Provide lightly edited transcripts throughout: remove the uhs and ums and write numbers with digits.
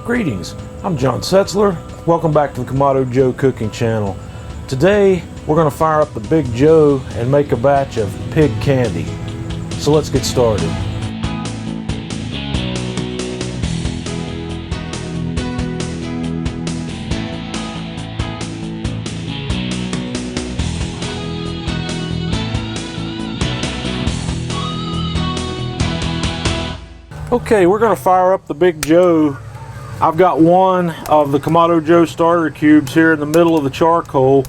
Greetings, I'm John Setzler. Welcome back to the Kamado Joe cooking channel. Today we're going to fire up the Big Joe and make a batch of pig candy. So let's get started. Okay, we're going to fire up the Big Joe. I've got one of the Kamado Joe starter cubes here in the middle of the charcoal.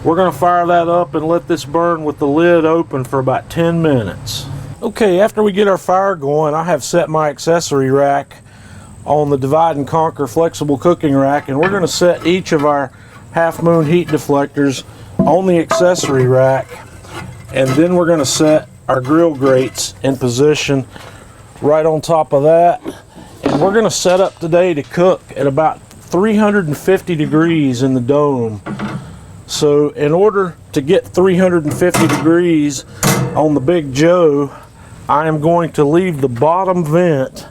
We're going to fire that up and let this burn with the lid open for about 10 minutes. Okay, after we get our fire going, I have set my accessory rack on the Divide and Conquer flexible cooking rack, and we're going to set each of our half moon heat deflectors on the accessory rack, and then we're going to set our grill grates in position right on top of that. And we're going to set up today to cook at about 350 degrees in the dome. So in order to get 350 degrees on the Big Joe, I am going to leave the bottom vent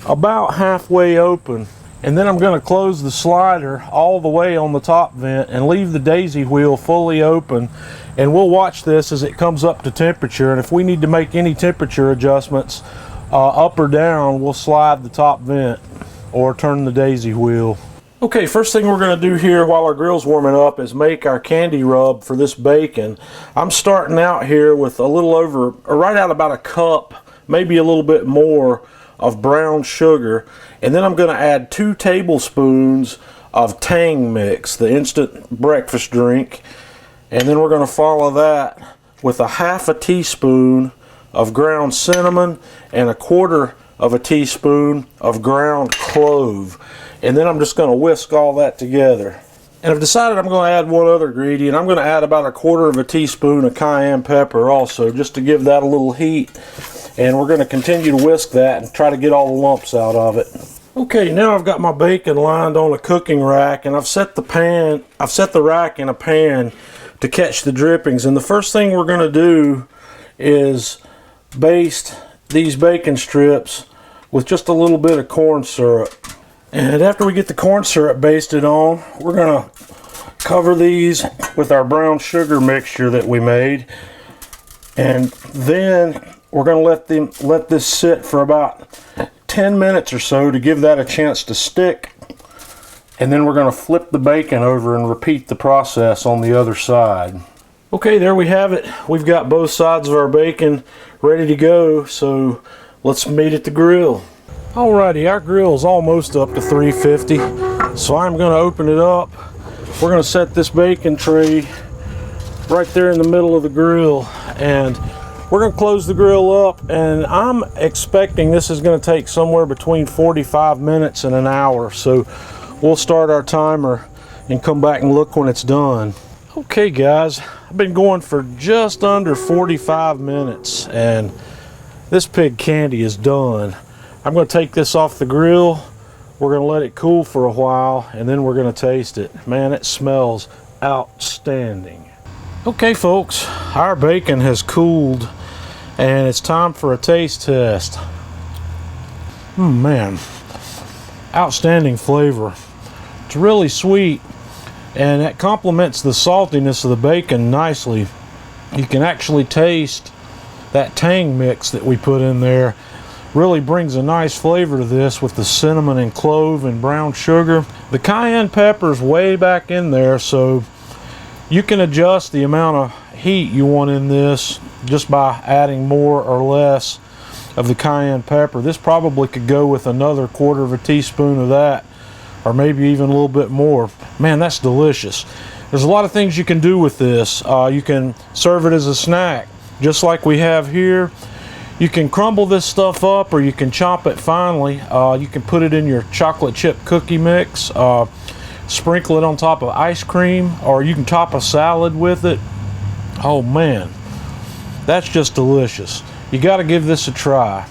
about halfway open, and then I'm going to close the slider all the way on the top vent and leave the daisy wheel fully open, and we'll watch this as it comes up to temperature, and if we need to make any temperature adjustments up or down, we'll slide the top vent or turn the daisy wheel. Okay, first thing we're going to do here while our grill's warming up is make our candy rub for this bacon. I'm starting out here with a little over, or right out about a cup, maybe a little bit more of brown sugar, and then I'm going to add 2 tablespoons of Tang mix, the instant breakfast drink, and then we're going to follow that with a half a teaspoon of ground cinnamon and 1/4 of a teaspoon of ground clove, and then I'm just going to whisk all that together. And I've decided I'm going to add one other ingredient. I'm going to add about 1/4 of a teaspoon of cayenne pepper also, just to give that a little heat, and we're going to continue to whisk that and try to get all the lumps out of it. Okay, now I've got my bacon lined on a cooking rack, and I've set the rack in a pan to catch the drippings, and the first thing we're going to do is baste these bacon strips with just a little bit of corn syrup. And after we get the corn syrup basted on, we're going to cover these with our brown sugar mixture that we made, and then we're going to let this sit for about 10 minutes or so to give that a chance to stick, and then we're going to flip the bacon over and repeat the process on the other side. Okay, there we have it. We've got both sides of our bacon ready to go, so let's meet at the grill. Alrighty, our grill is almost up to 350, so I'm going to open it up. We're going to set this bacon tray right there in the middle of the grill, and we're going to close the grill up, and I'm expecting this is going to take somewhere between 45 minutes and an hour, so we'll start our timer and come back and look when it's done. Okay guys, I've been going for just under 45 minutes and this pig candy is done. I'm going to take this off the grill, we're going to let it cool for a while, and then we're going to taste it. Man, it smells outstanding. Okay folks, our bacon has cooled and it's time for a taste test. Man, outstanding flavor. It's really sweet, and it complements the saltiness of the bacon nicely. You can actually taste that Tang mix that we put in there. Really brings a nice flavor to this with the cinnamon and clove and brown sugar. The cayenne pepper's way back in there, so you can adjust the amount of heat you want in this just by adding more or less of the cayenne pepper. This probably could go with another 1/4 of a teaspoon of that, or maybe even a little bit more. Man, that's delicious. There's a lot of things you can do with this. You can serve it as a snack, just like we have here. You can crumble this stuff up, or you can chop it finely. You can put it in your chocolate chip cookie mix, sprinkle it on top of ice cream, or you can top a salad with it. Oh man, that's just delicious. You got to give this a try.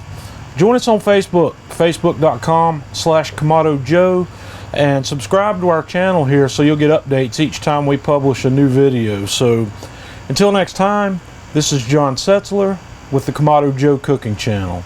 Join us on Facebook, facebook.com/Kamado Joe, and subscribe to our channel here so you'll get updates each time we publish a new video. So until next time, this is John Setzler with the Kamado Joe cooking channel.